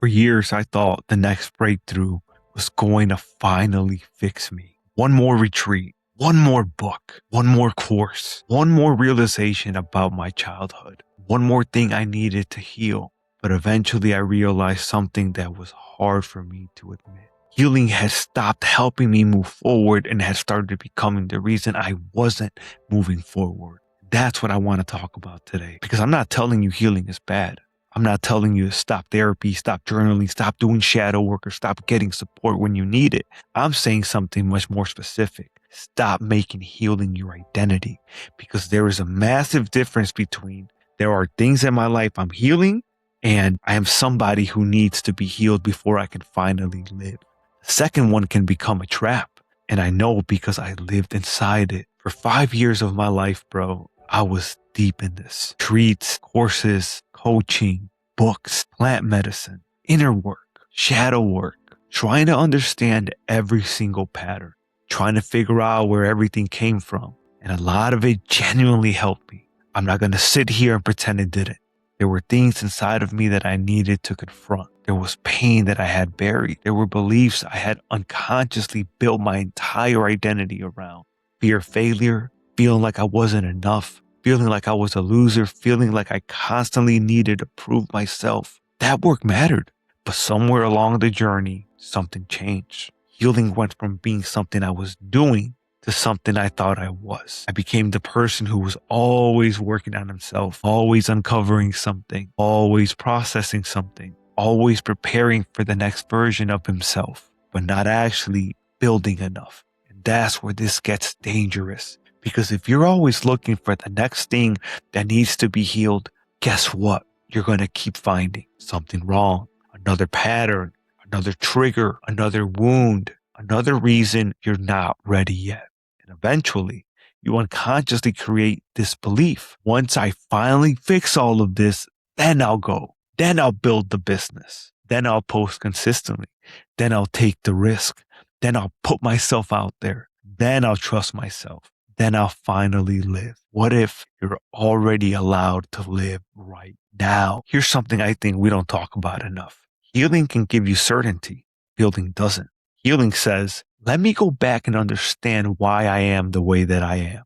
For years, I thought the next breakthrough was going to finally fix me. One more retreat, one more book, one more course, one more realization about my childhood, one more thing I needed to heal. But eventually, I realized something that was hard for me to admit. Healing had stopped helping me move forward and had started becoming the reason I wasn't moving forward. That's what I want to talk about today because I'm not telling you healing is bad. I'm not telling you to stop therapy, stop journaling, stop doing shadow work, or stop getting support when you need it. I'm saying something much more specific. Stop making healing your identity because there is a massive difference between there are things in my life I'm healing and I am somebody who needs to be healed before I can finally live. The second one can become a trap. And I know because I lived inside it. For 5 years of my life, bro, I was deep in this. Treats, courses, coaching, books, plant medicine, inner work, shadow work, trying to understand every single pattern, trying to figure out where everything came from. And a lot of it genuinely helped me. I'm not going to sit here and pretend it didn't. There were things inside of me that I needed to confront. There was pain that I had buried. There were beliefs I had unconsciously built my entire identity around. Fear of failure, feeling like I wasn't enough, feeling like I was a loser, feeling like I constantly needed to prove myself. That work mattered. But somewhere along the journey, something changed. Healing went from being something I was doing to something I thought I was. I became the person who was always working on himself, always uncovering something, always processing something, always preparing for the next version of himself, but not actually building enough. And that's where this gets dangerous. Because if you're always looking for the next thing that needs to be healed, guess what? You're going to keep finding something wrong, another pattern, another trigger, another wound, another reason you're not ready yet. And eventually, you unconsciously create this belief. Once I finally fix all of this, then I'll go. Then I'll build the business. Then I'll post consistently. Then I'll take the risk. Then I'll put myself out there. Then I'll trust myself. Then I'll finally live. What if you're already allowed to live right now? Here's something I think we don't talk about enough. Healing can give you certainty. Healing doesn't. Healing says, let me go back and understand why I am the way that I am.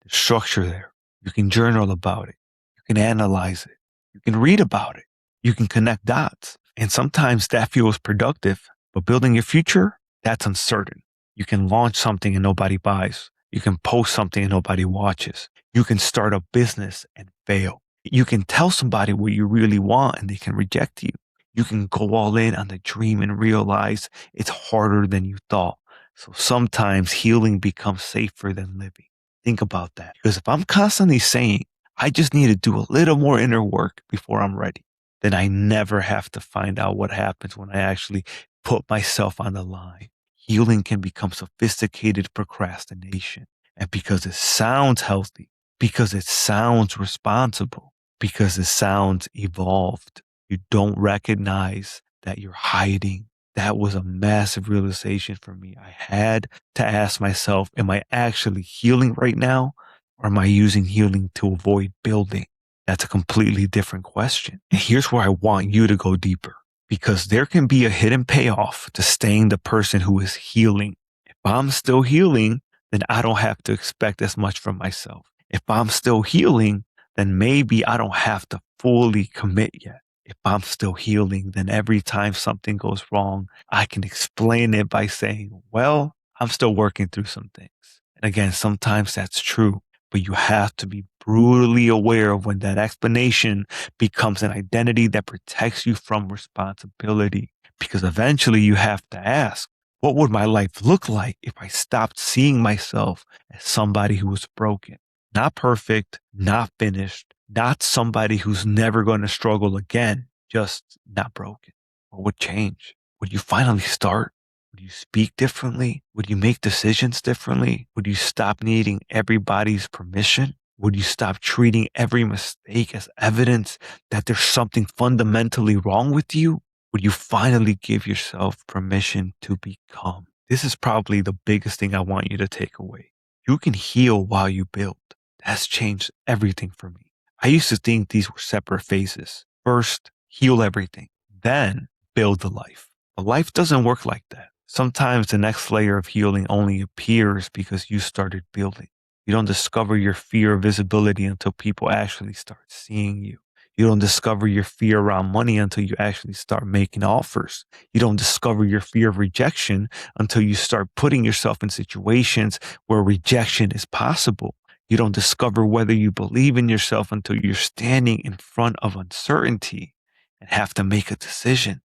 There's structure there. You can journal about it. You can analyze it. You can read about it. You can connect dots. And sometimes that feels productive, but building your future, that's uncertain. You can launch something and nobody buys. You can post something and nobody watches. You can start a business and fail. You can tell somebody what you really want and they can reject you. You can go all in on the dream and realize it's harder than you thought. So sometimes healing becomes safer than living. Think about that. Because if I'm constantly saying, I just need to do a little more inner work before I'm ready, then I never have to find out what happens when I actually put myself on the line. Healing can become sophisticated procrastination. And because it sounds healthy, because it sounds responsible, because it sounds evolved, you don't recognize that you're hiding. That was a massive realization for me. I had to ask myself, am I actually healing right now? Or am I using healing to avoid building? That's a completely different question. And here's where I want you to go deeper, because there can be a hidden payoff to staying the person who is healing. If I'm still healing, then I don't have to expect as much from myself. If I'm still healing, then maybe I don't have to fully commit yet. If I'm still healing, then every time something goes wrong, I can explain it by saying, well, I'm still working through some things. And again, sometimes that's true, but you have to be brutally aware of when that explanation becomes an identity that protects you from responsibility. Because eventually you have to ask, what would my life look like if I stopped seeing myself as somebody who was broken? Not perfect, not finished, not somebody who's never going to struggle again, just not broken. What would change? Would you finally start? Would you speak differently? Would you make decisions differently? Would you stop needing everybody's permission? Would you stop treating every mistake as evidence that there's something fundamentally wrong with you? Would you finally give yourself permission to become? This is probably the biggest thing I want you to take away. You can heal while you build. That's changed everything for me. I used to think these were separate phases. First, heal everything. Then build the life. But life doesn't work like that. Sometimes the next layer of healing only appears because you started building. You don't discover your fear of visibility until people actually start seeing you. You don't discover your fear around money until you actually start making offers. You don't discover your fear of rejection until you start putting yourself in situations where rejection is possible. You don't discover whether you believe in yourself until you're standing in front of uncertainty and have to make a decision.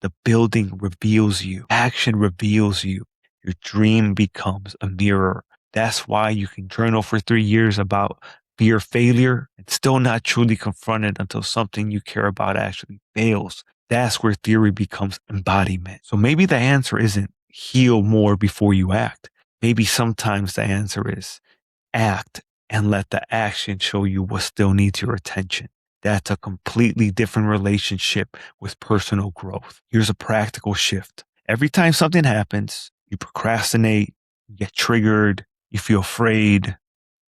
The building reveals you. Action reveals you. Your dream becomes a mirror. That's why you can journal for 3 years about fear of failure and still not truly confront it until something you care about actually fails. That's where theory becomes embodiment. So maybe the answer isn't heal more before you act. Maybe sometimes the answer is act and let the action show you what still needs your attention. That's a completely different relationship with personal growth. Here's a practical shift. Every time something happens, you procrastinate, you get triggered, you feel afraid,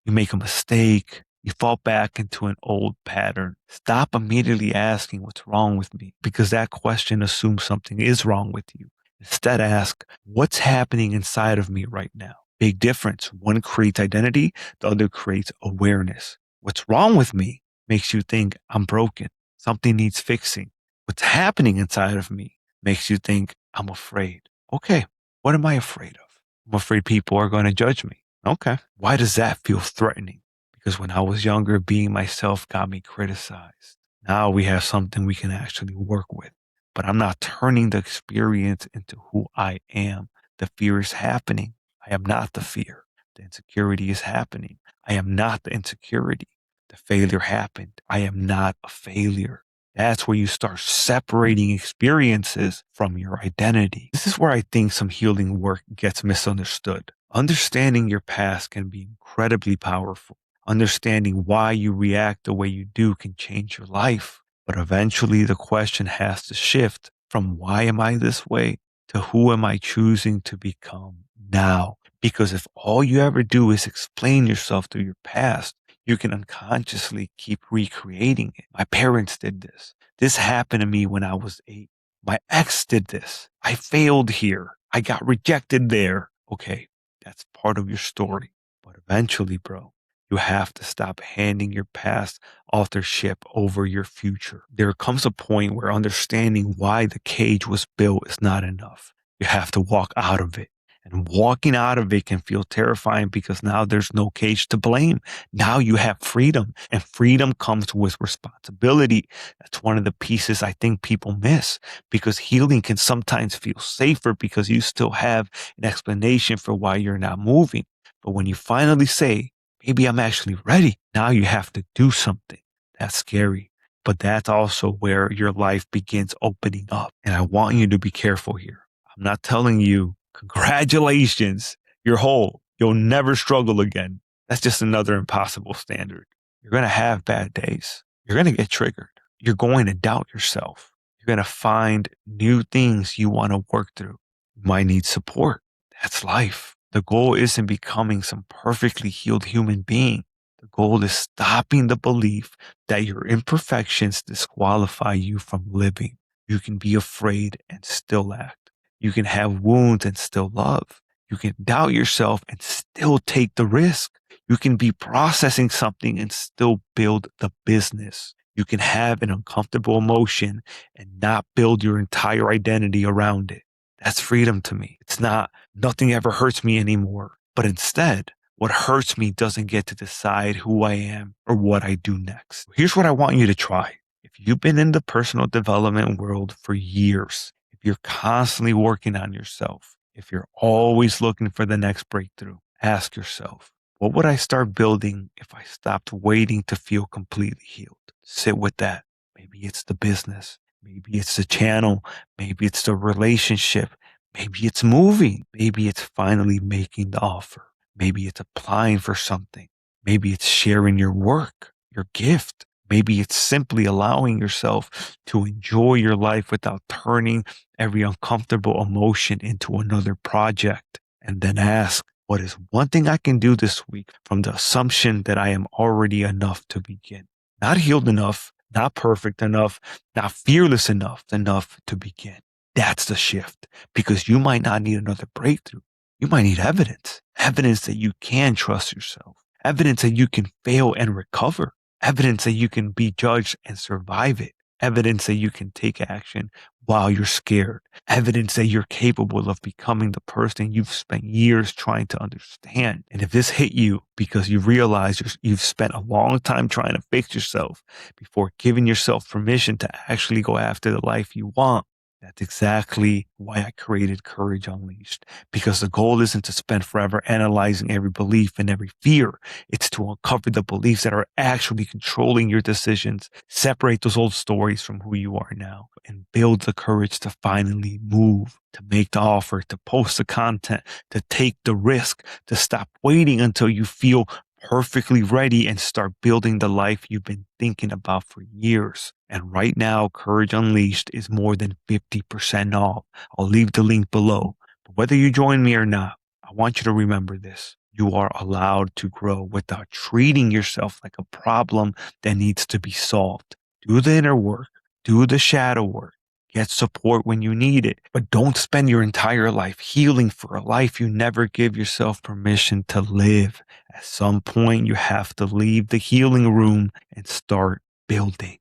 you make a mistake, you fall back into an old pattern. Stop immediately asking what's wrong with me because that question assumes something is wrong with you. Instead, ask what's happening inside of me right now. Big difference. One creates identity, the other creates awareness. What's wrong with me makes you think I'm broken. Something needs fixing. What's happening inside of me makes you think I'm afraid. Okay, what am I afraid of? I'm afraid people are going to judge me. Okay. Why does that feel threatening? Because when I was younger, being myself got me criticized. Now we have something we can actually work with. But I'm not turning the experience into who I am. The fear is happening. I am not the fear. The insecurity is happening. I am not the insecurity. The failure happened. I am not a failure. That's where you start separating experiences from your identity. This is where I think some healing work gets misunderstood. Understanding your past can be incredibly powerful. Understanding why you react the way you do can change your life. But eventually the question has to shift from why am I this way to who am I choosing to become now? Because if all you ever do is explain yourself through your past, you can unconsciously keep recreating it. My parents did this. This happened to me when I was 8. My ex did this. I failed here. I got rejected there. Okay, that's part of your story. But eventually, bro, you have to stop handing your past authorship over your future. There comes a point where understanding why the cage was built is not enough. You have to walk out of it. And walking out of it can feel terrifying because now there's no cage to blame. Now you have freedom, and freedom comes with responsibility. That's one of the pieces I think people miss because healing can sometimes feel safer because you still have an explanation for why you're not moving. But when you finally say, maybe I'm actually ready, now you have to do something. That's scary. But that's also where your life begins opening up. And I want you to be careful here. I'm not telling you, congratulations, you're whole. You'll never struggle again. That's just another impossible standard. You're going to have bad days. You're going to get triggered. You're going to doubt yourself. You're going to find new things you want to work through. You might need support. That's life. The goal isn't becoming some perfectly healed human being. The goal is stopping the belief that your imperfections disqualify you from living. You can be afraid and still act. You can have wounds and still love. You can doubt yourself and still take the risk. You can be processing something and still build the business. You can have an uncomfortable emotion and not build your entire identity around it. That's freedom to me. It's not nothing ever hurts me anymore, but instead, what hurts me doesn't get to decide who I am or what I do next. Here's what I want you to try. If you've been in the personal development world for years, if you're constantly working on yourself, if you're always looking for the next breakthrough, ask yourself, what would I start building if I stopped waiting to feel completely healed? Sit with that. Maybe it's the business. Maybe it's the channel. Maybe it's the relationship. Maybe it's moving. Maybe it's finally making the offer. Maybe it's applying for something. Maybe it's sharing your work, your gift. Maybe it's simply allowing yourself to enjoy your life without turning every uncomfortable emotion into another project. And then ask, what is one thing I can do this week from the assumption that I am already enough to begin? Not healed enough, Not perfect enough, not fearless enough to begin. That's the shift because you might not need another breakthrough. You might need evidence, evidence that you can trust yourself, evidence that you can fail and recover, evidence that you can be judged and survive it, evidence that you can take action while you're scared, evidence that you're capable of becoming the person you've spent years trying to understand. And if this hit you because you realize you've spent a long time trying to fix yourself before giving yourself permission to actually go after the life you want, that's exactly why I created Courage Unleashed. Because the goal isn't to spend forever analyzing every belief and every fear. It's to uncover the beliefs that are actually controlling your decisions, separate those old stories from who you are now, and build the courage to finally move, to make the offer, to post the content, to take the risk, to stop waiting until you feel perfectly ready and start building the life you've been thinking about for years. And right now, Courage Unleashed is more than 50% off. I'll leave the link below. But whether you join me or not, I want you to remember this. You are allowed to grow without treating yourself like a problem that needs to be solved. Do the inner work, do the shadow work. Get support when you need it, but don't spend your entire life healing for a life you never give yourself permission to live. At some point, you have to leave the healing room and start building.